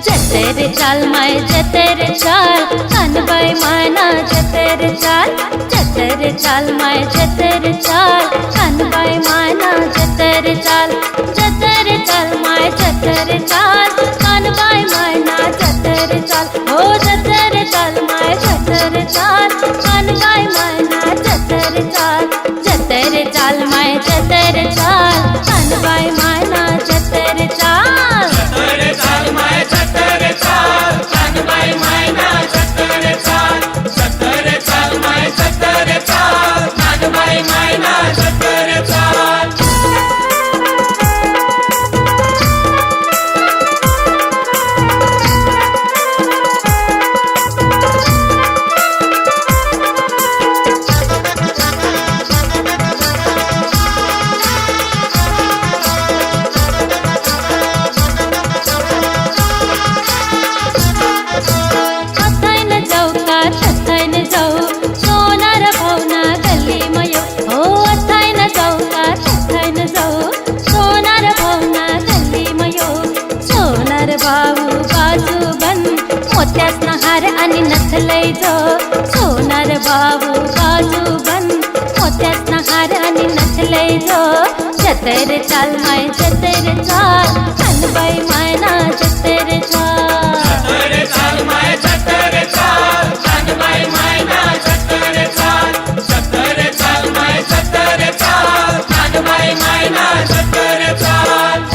जतेर चाल माय जतेर चाल कानबाई मायना जतेर चाल जतेर चाल माय जतेर चाल कानबाई मायना जतेर चाल जतेर चाल माय जतेर चाल कानबाई मायना जतेर चाल हो जतेर चाल माय जतेर चाल कानबाई मायना जतेर चाल जतेर चाल माय जतेर चाल कानबाई मायना जतेर चाल जतेर चाल माय जतेर चाल कानबाई मायना जतेर चाल जतेर चाल माय जतेर चाल कानबाई मायना जतेर चाल भाऊ बाजू बन मोत्यास नहार आणि नथलय जो सोनार भाऊ बाजू बन मोत्यास नहार आणि नथलय जो जतेर चाल माय जतेर चाल कानबाई मायना जतेर चाल जतेर चाल माय जतेर चाल कानबाई मायना जतेर चाल जतेर चाल माय जतेर चाल कानबाई मायना जतेर चाल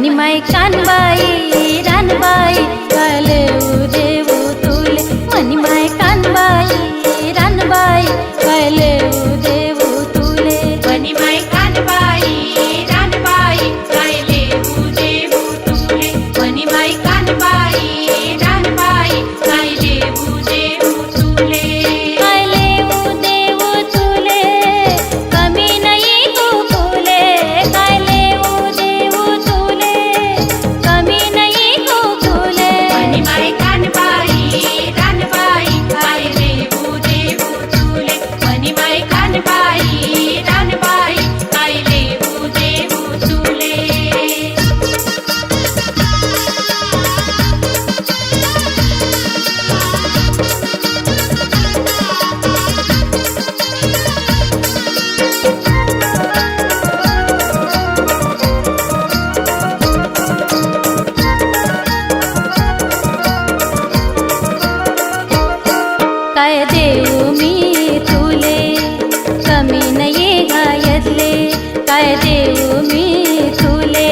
मनी माय कानबाई रानबाई काले देऊ तुले मनी माय कानबाई रानबाई काले देऊ तुले मनी माय कानबाई रानबाई कायले देऊ तुले मनी माय कानबाई रानबाई कायले देऊ तुले कायले देऊ तुले कमी नाही तू फुले कायले देऊ तुले कमी नाही तू फुले मनी माय कानबाई रानबाई कायले देऊ तुले मनी माय कानबाई रानबाई कायले देऊ तुले काय देऊ मी तुले कमी नाही घायतले काय देऊ मी तुले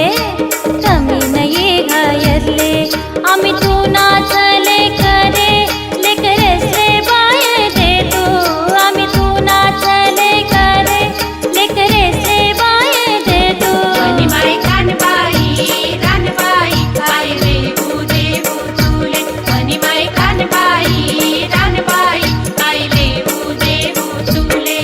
कमी नाही घायतले आम्ही तू नाचले करे लेकरसले बाय देतो आम्ही तू नाचले करे लेकरसले बाय देतो मनी माय कानबाई रानबाई कायले देऊ तुले मनी माय कानबाई रानबाई कायले देऊ तुले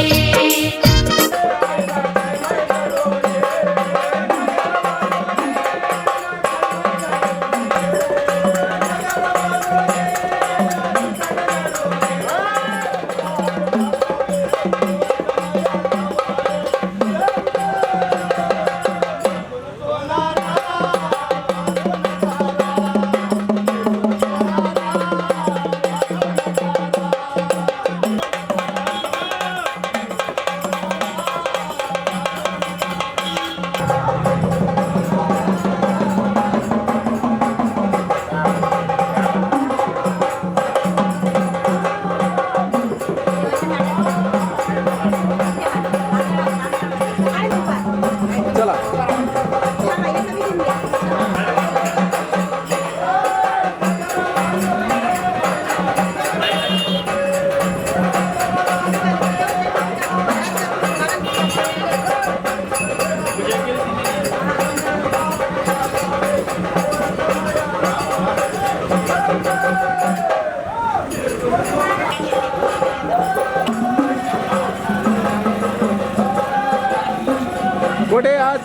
कुठे आज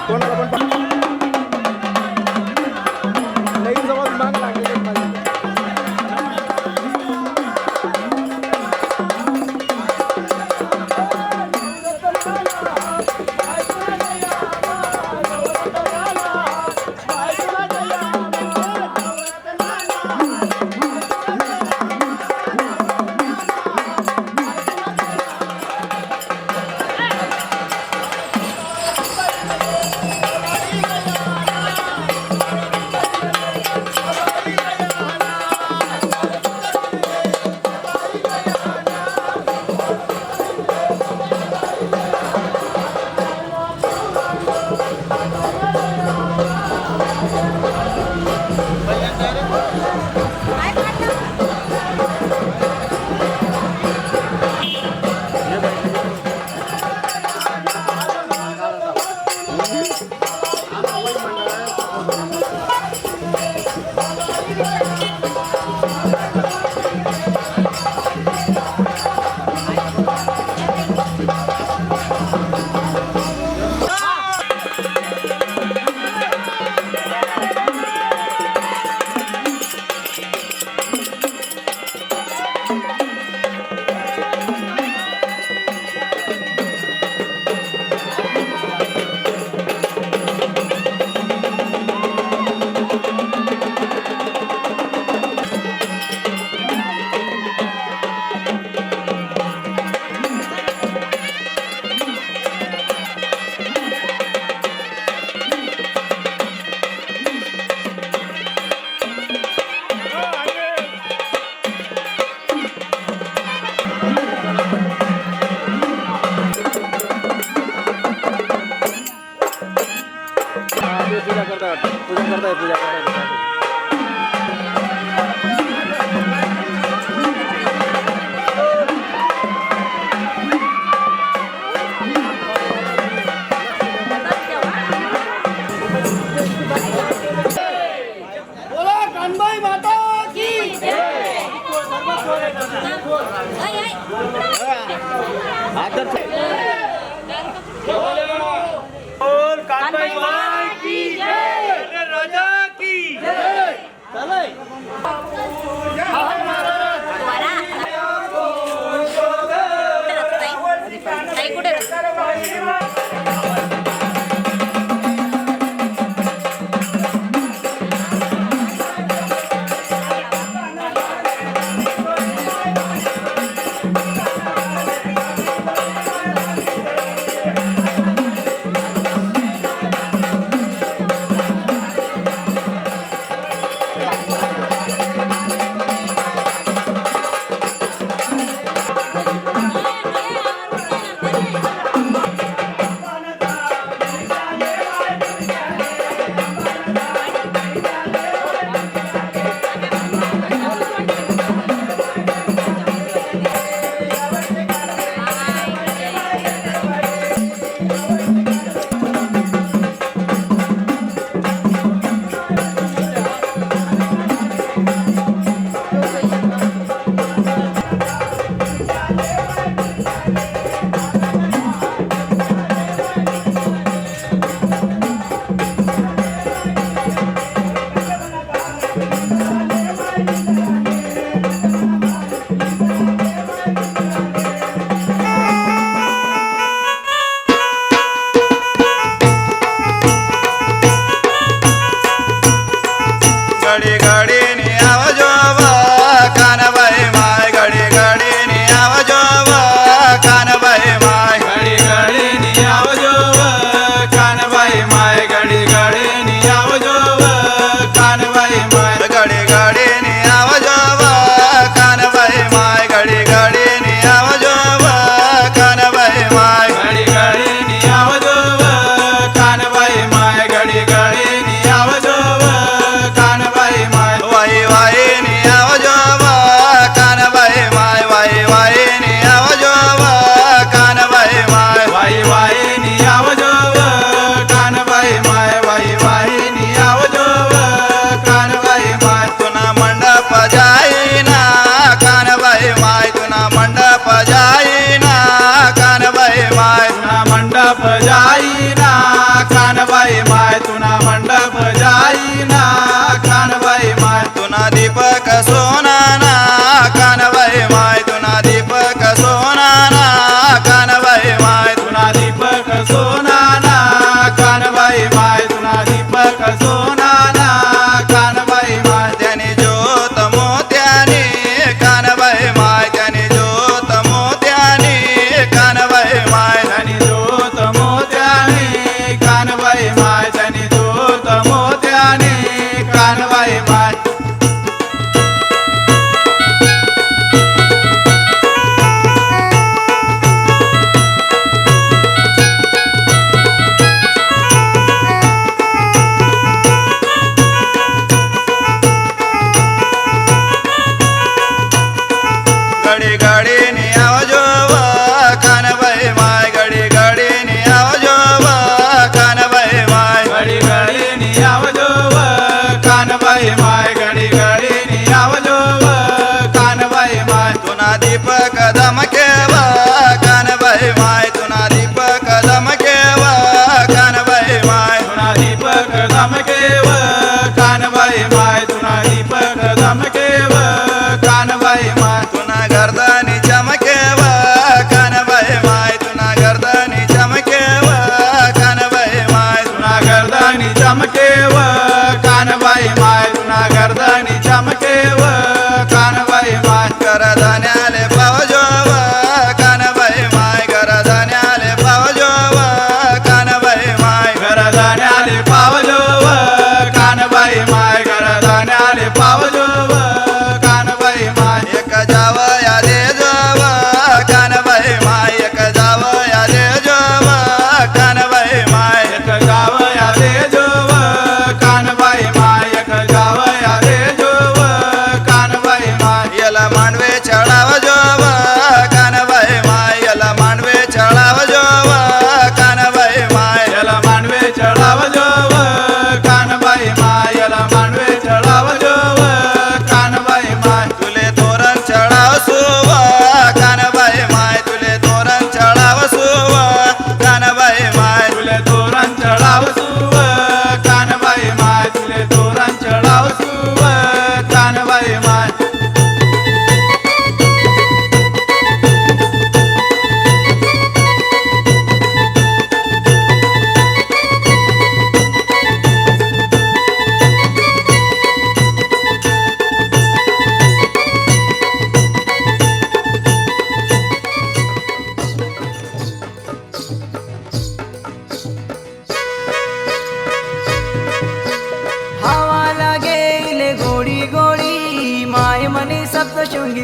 कोणाला पण नवीन जवळ माग लागले करताय पूजा करायला. बोला कानबाई माता की बोल कानबाई माता की जय, राजा की जय. चालेल.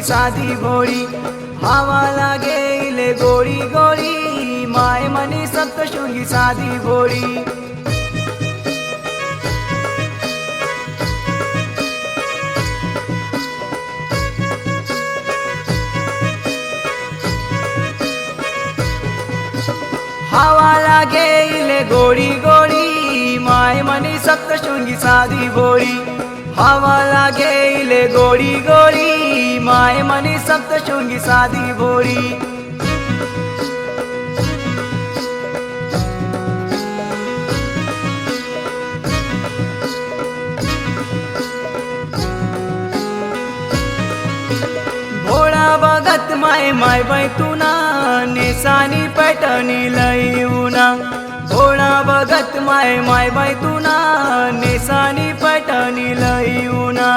साधी भोळी हवा लागेले गोळी गोळी माय मनी सप्तशृंगी साधी भोळी हवा लागेले गोळी गोळी माय मनी सप्तशृंगी साधी भोळी हवा लागेले गोळी गोळी माय मनी सप्तशृंगी साधी भोळी भोळा बघत माय माय बैतुना नेसानी पैठणी लईउना भोळा बघत माय माय बैतुना नेसानी पैठणी लईउना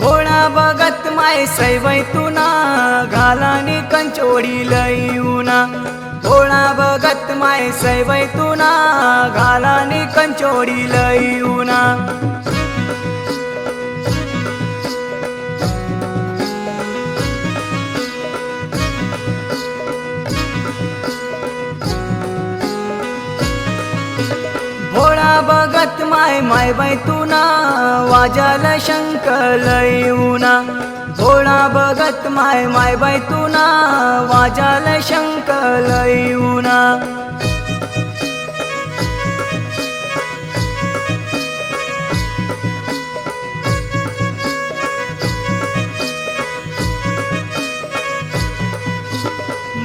भोळा बघत माय सैवैतुना घालानी कंचोडी लईउना भोळा बघत माय सैवैतुना घालानी कंचोडी लईउना भोळा बघत माय माय बैतुना वाजाल शंख लईउना भोळा बघत माय माय बैतुना वाजाल शंख लईउना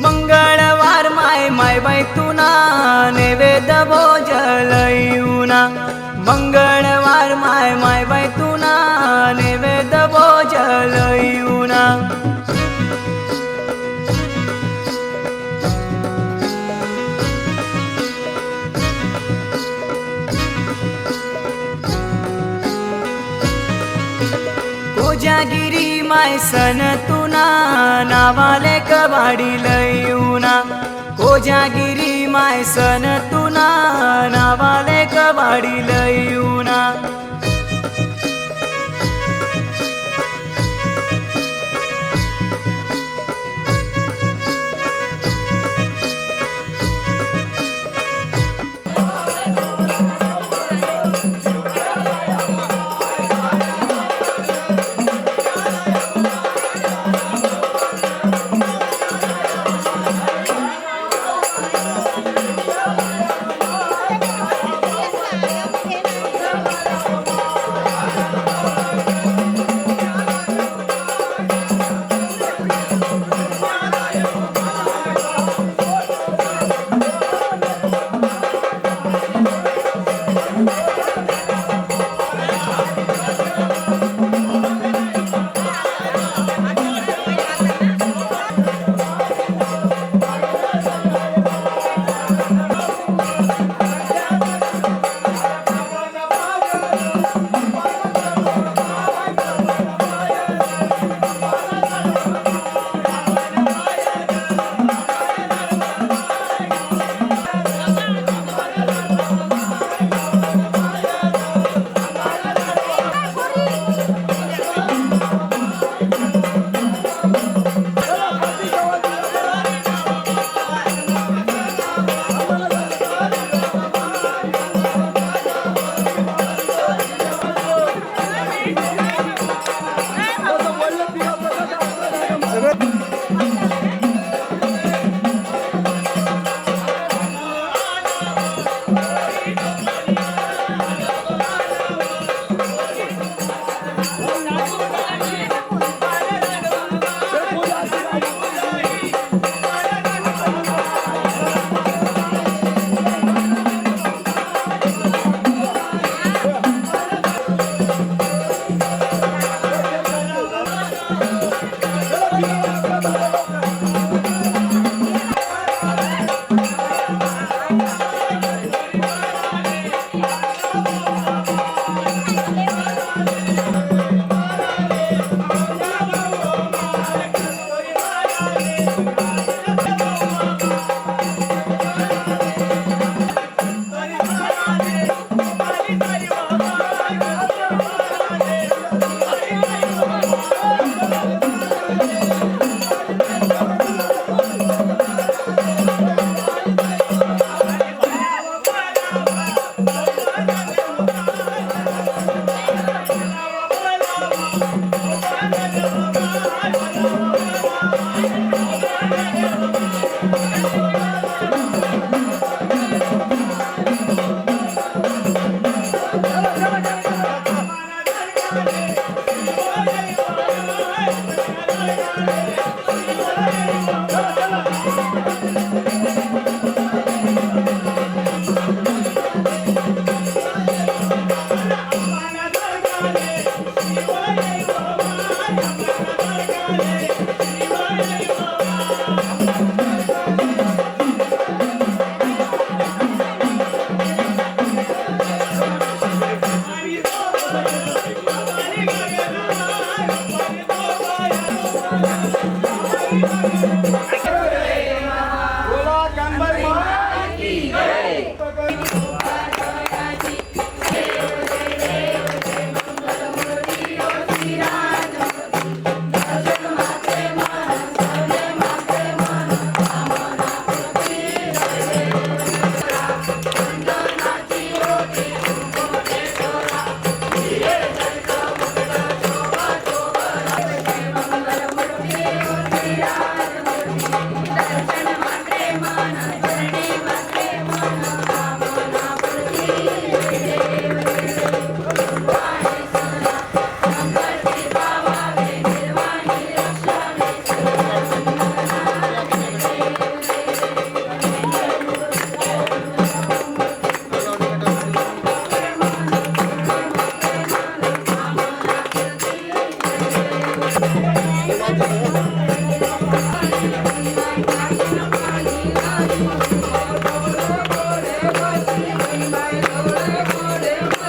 मंगळवार माय माय बैतुना नैवेद्य भोज लईउना मंगळवार माय माय बैतुना नैवेद्य भोज लईउना कोजागिरी माय सन तुना नावाले कबाडी लईउना कोजागिरी माय सन तुना नावाले कबाडी लईउना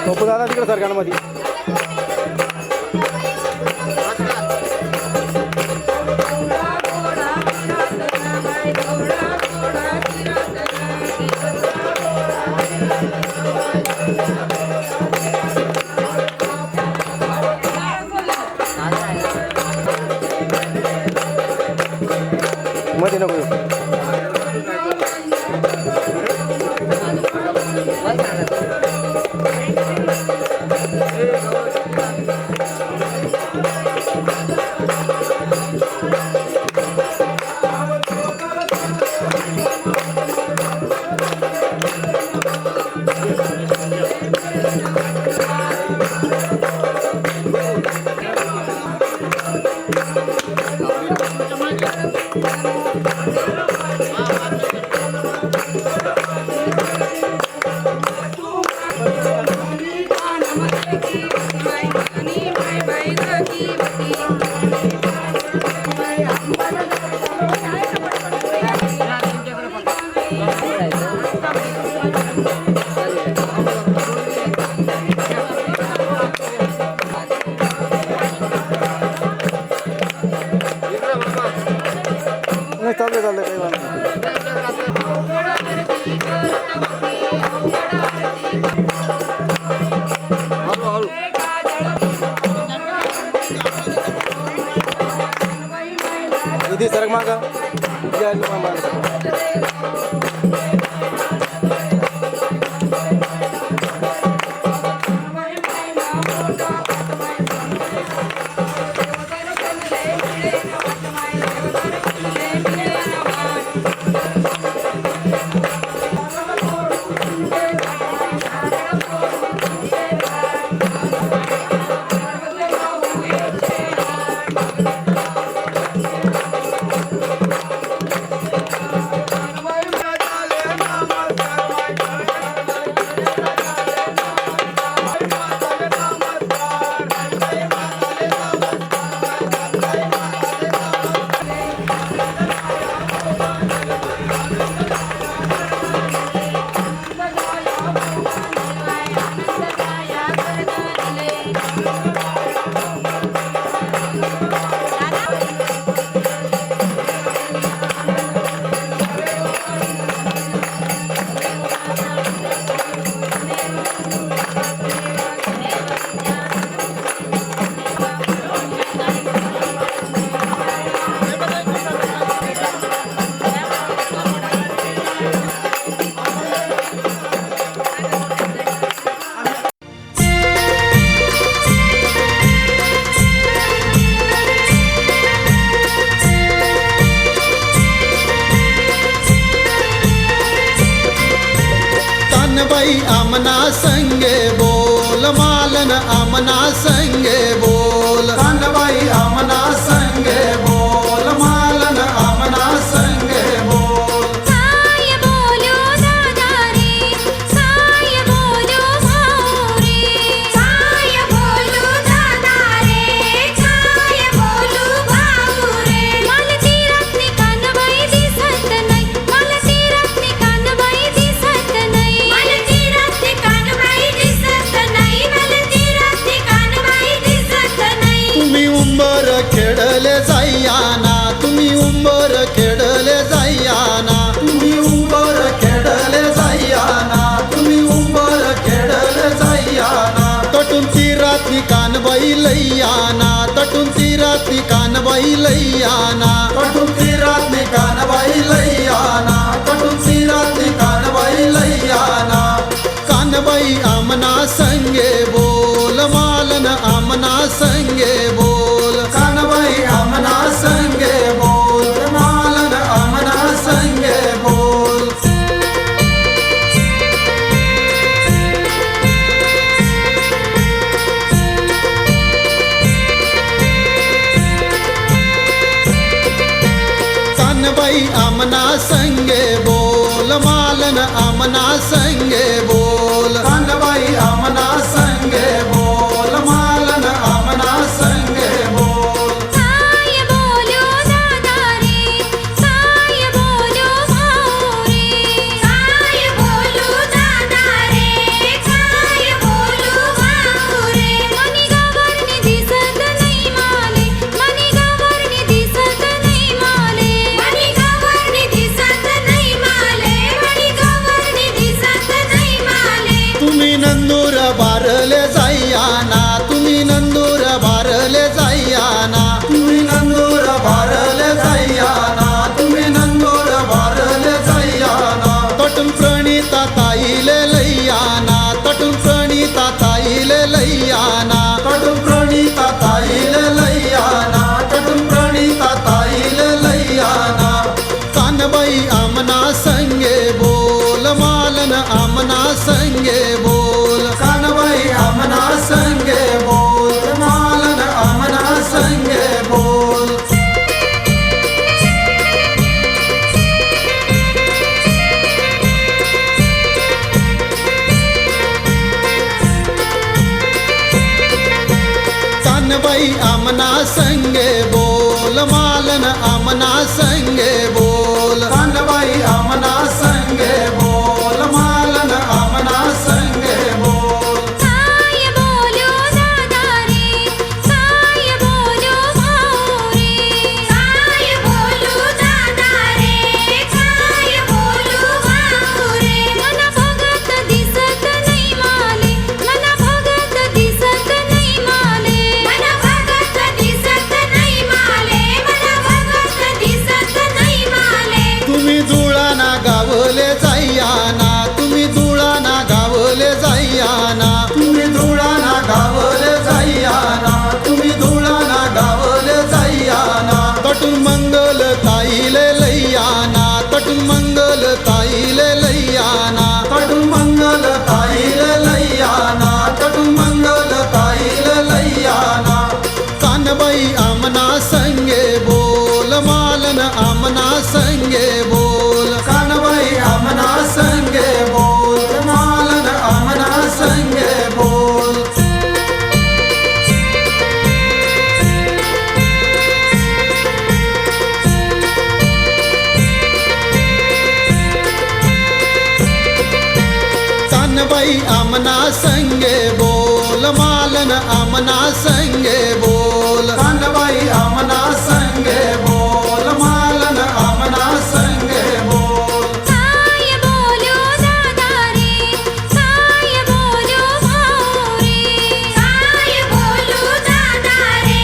पप्पू दादा तिकडे सरकारमध्ये मध्ये नको येऊ. नाही चालतंय काही वाटत नाही. इथे सरक मागा बाई आमना संगे बोल मालन आमना संगे बोल कानबाई आमना संगे बोल मालन आमना संगे बोल काय बोलो दादा रे काय बोलो भाऊ रे काय बोलो दादा रे काय बोलो भाऊ रे मला तीरातली कानबाई दिसत नाही मला तीरातली कानबाई दिसत नाही मला तीरातली कानबाई दिसत नाही मला तीरातली कानबाई दिसत नाही तुम्ही उंबर खेळले जायाना तुम्ही उंबर खेळले जायाना तुम्ही उंबर खेळले जायाना तुम्ही उंबर खेळले जायाना तटून तीरातली कानबाई लैयाना तटून तीरातली कानबाई लैयाना तटून तीरातली कानबाई लैयाना तटून तीरातली कानबाई लैयाना कानबाई आमना संगे बोल मालन आमना संगे बोल कानबाई आमना संगे बोल मालन आमना संगे बोल आमना संगे बोल कानबाई आमना संगे बोल मालन आमना संगे बोल काय बोलू दादा रे काय बोलू भाऊ रे काय बोलू दादा रे काय बोलू भाऊ रे मनी गावरनी दिसत नाही माले मनी गावरनी दिसत नाही माले मणी गावरनी दिसत नाही माले मणी गावरनी दिसत नाही माले तुम्ही नंदूर बारले जाईयाना तुम्ही नंदूर बारले जाईयाना तुम्ही नंदूर बारले जाईयाना तुम्ही नंदूर बारले जाईयाना तटून प्रणिता ताईले लैयाना तटून प्रणिता ताईले लैयाना तटून प्रणिता ताईले लैयाना तटून प्रणिता ताईले लैयाना कानबाई आमना संगे बोल मालन आमना संगे बोल कानबाई आमना संगे बोल मालन आमना संगे बोल कानबाई आमना संगे बोल मालन आमना संगे बोल कानबाई आमना संगे बोल मालन आमना संगे बोल काय बोलू दादा रे काय बोलू भाऊ रे काय बोलू दादा रे काय बोलू भाऊ रे मना भगत दिसत नाही माले मना भगत दिसत नाही माले मन भगत दिसत नाही माले मन भगत दिसत नाही माले तुम्ही जुळाना गावले जाईयाना तुम्ही जुळाना गावले जाईयाना तुम्ही जुळाना गावले जाईयाना तुम्ही जुळाना गावले जाईयाना तटून मंगल ताईले लैयाना तटून मंगल ताईले लैयाना तटून मंगल ताईले लैयाना तटून मंगल ताईले लैयाना कानबाई आमना संगे बोल मालन आमना संगे बोल कानबाई आमना संगे बोल मालन आमना संगे बोल कानबाई आमना संगे बोल मालन आमना संगे बोल कानबाई आमना संगे बोल मालन आमना संगे बोल काय बोलू दादा रे काय बोलू भाऊ रे काय बोलू दादा रे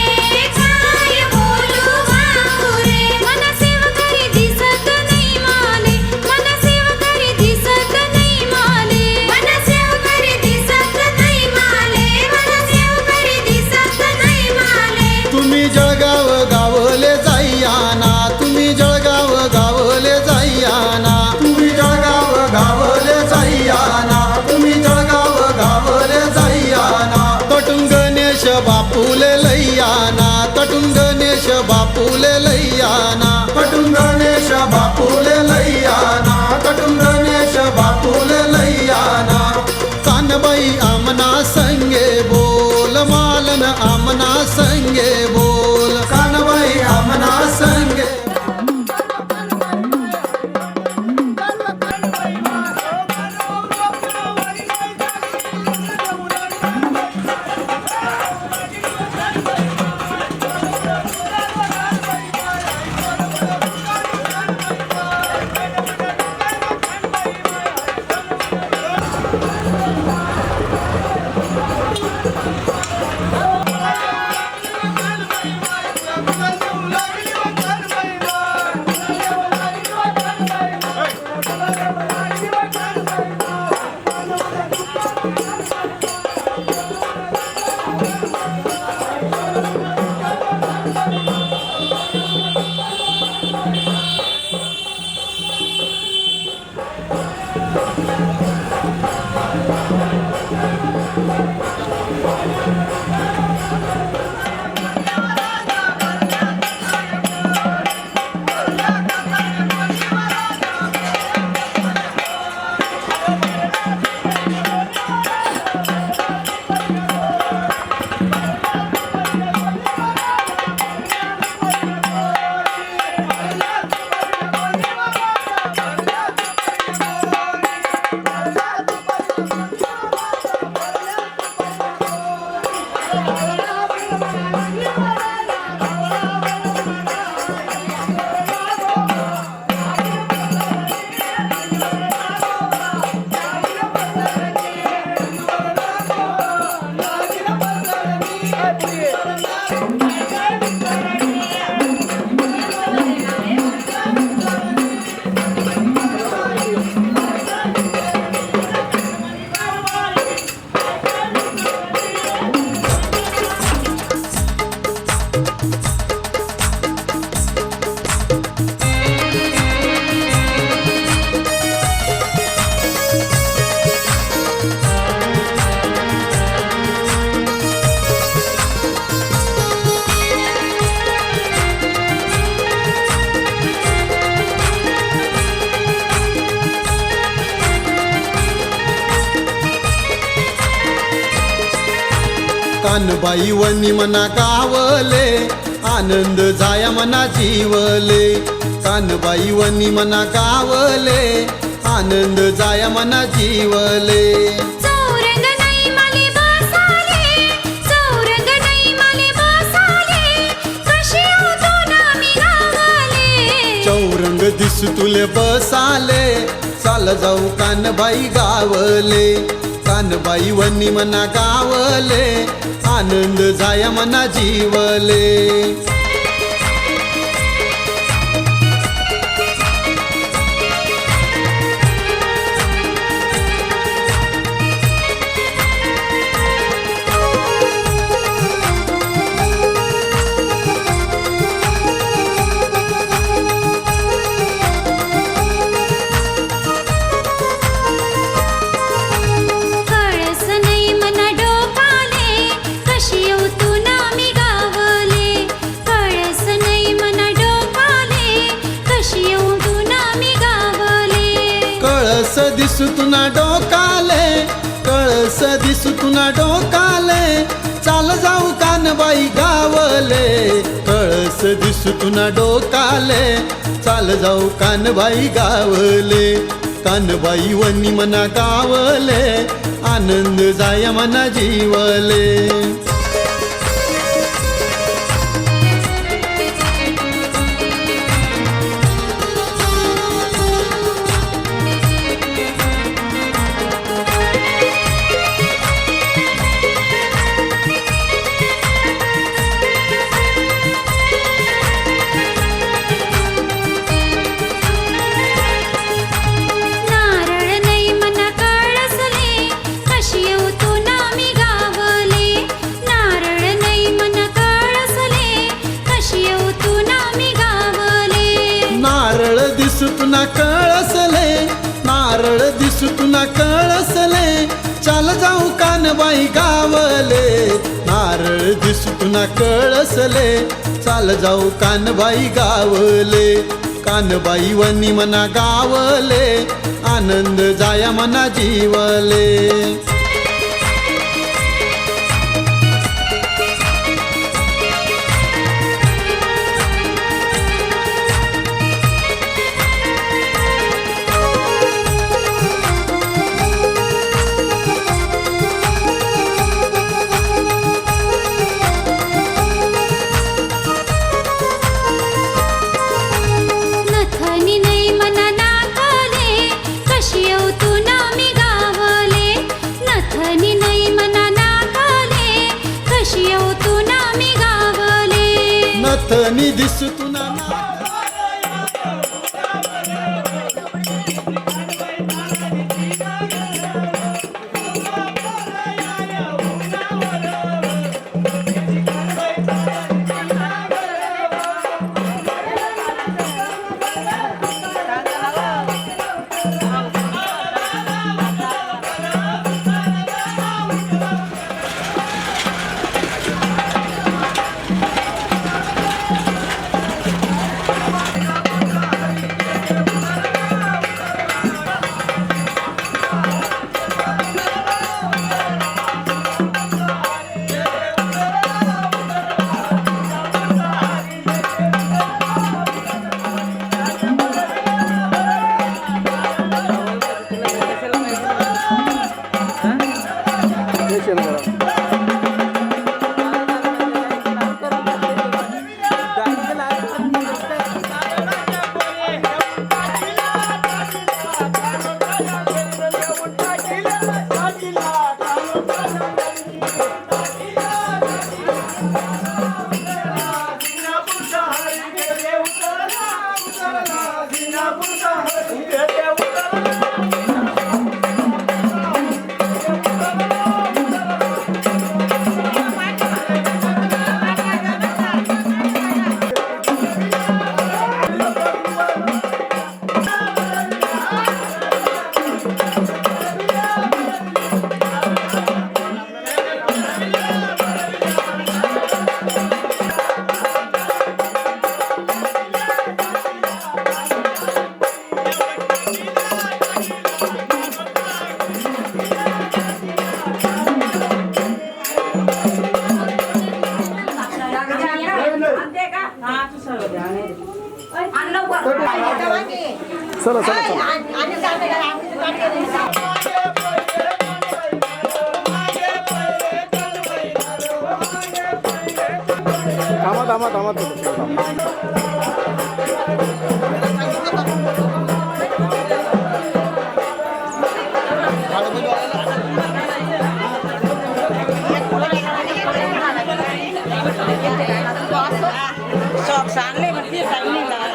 काय बोलू भाऊ रे मना सेवकरी दिसत नाही माले मना सेवकरी दिसत नाही माले मन सेवकरी दिसत नाही माले मन सेवकरी दिसत नाही माले तुम्ही जळगाव गावले जाईयाना तुम्ही जळगाव गावले जाईयाना तुम्ही जळगाव गावले जाईयाना तुम्ही जळगाव गावले जाईयाना तटून गणेश बापूले लैयाना तटून गणेश बापूले लैयाना तटून गणेश बापूले लैयाना तटून गणेश बापूले लैयाना कानबाई आमना संगे बोल मालन आमना संगे बोल कानबाई आमना संगे कानबाई वनी मना गावले आनंद जाया मना जीवले कानबाई वनी मना गावले आनंद जाया मना जीवले चौरंग नाही माले बसाले चौरंग नाही माले बसाले कशी होतो नामी गावले चौरंग दिस तुले बसाले चाल जाऊ कानबाई गावले कानबाई वनी मना गावले आनंद जाया मना जीवले कळस नाही मना डोकाले कशी येऊ तू नामी गावले कळस नाही मना डोकाले कशी येऊ तू नामी गावले कळस दिसू तुना डोकाले कळस दिसू तुना डोकाले चाल जाऊ कानबाई गावले कळस दिसू तुना डोकाले चाल जाऊ कानबाई गावले कानबाई वनी मना गावले आनंद जाय मना जीवले नारळ नाही मना कळसले कशी येऊ तू नामी गावले नारळ नाही मना कळसले कशी येऊ तू नामी गावले नारळ दिसू तुना कळसले नारळ दिसू तुना कळसले चाल जाऊ कानबाई गावले नारळ दिसू तुना कळसले चाल जाऊ कानबाई गावले कानबाई वनी मना गावले आनंद जाया मना जीवले नथनी नाही मना नाकाले कशी येऊ तू नामी गावले नथनी नाही मना नाकाले कशी येऊ तू नामी गावले नथनी दिसू तुना चला चला चला थांबा थांबा थांबा थांबा sọt sáng lên mà tiết đánh mình là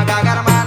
गागर मना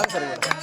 सांग सर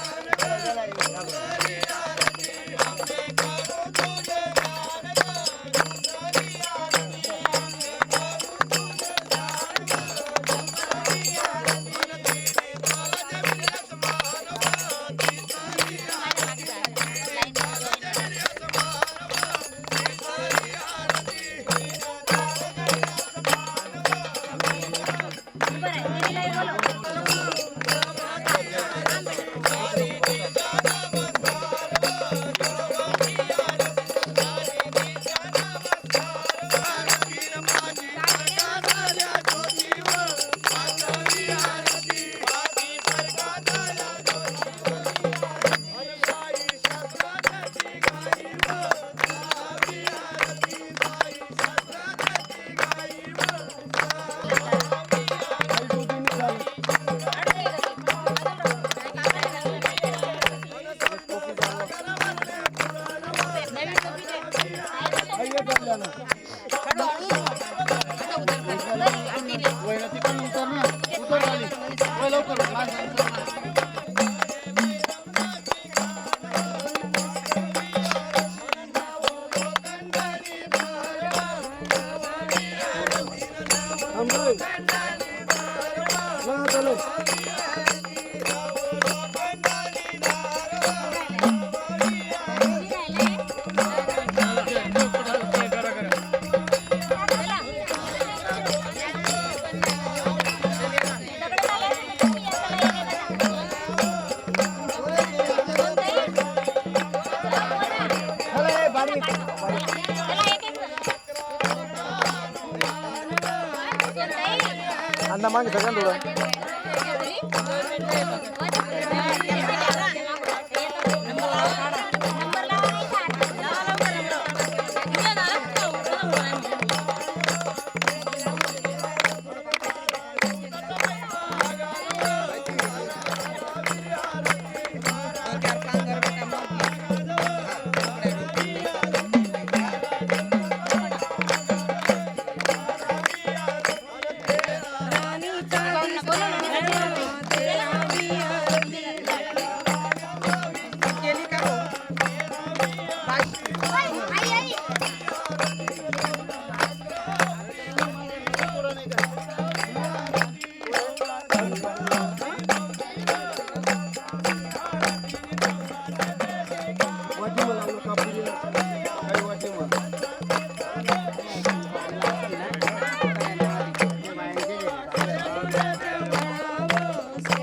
अण्णा मागे सगळ्यांना थोडं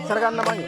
सरकारना मागे